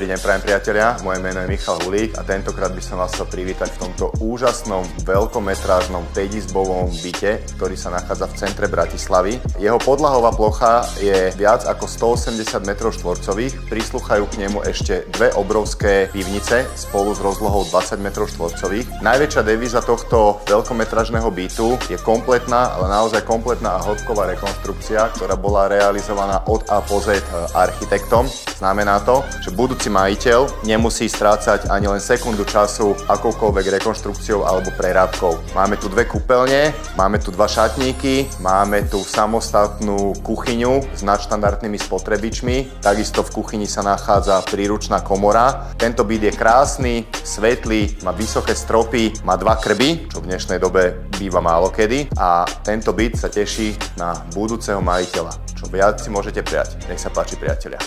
Dobrý deň, prajem priatelia, moje meno je Michal Hulík a tentokrát by som vás chcel privítať v tomto úžasnom, veľkometrážnom 5-izbovom byte, ktorý sa nachádza v centre Bratislavy. Jeho podlahová plocha je viac ako 180 m2, prislúchajú k nemu ešte dve obrovské pivnice spolu s rozlohou 20 m2. Najväčšia devíza tohto veľkometrážneho bytu je kompletná, ale naozaj kompletná a hĺbková rekonštrukcia, ktorá bola realizovaná od A po Z architektom. Znamená to, že budúci majiteľ nemusí strácať ani len sekundu času akoukoľvek rekonštrukciou alebo prerábkou. Máme tu dve kúpeľne, máme tu dva šatníky, máme tu samostatnú kuchyňu s nadštandardnými spotrebičmi. Takisto v kuchyni sa nachádza príručná komora. Tento byt je krásny, svetlý, má vysoké stropy, má dva krby, čo v dnešnej dobe býva málokedy. A tento byt sa teší na budúceho majiteľa. Čo viac si môžete prijať. Nech sa páči, priatelia.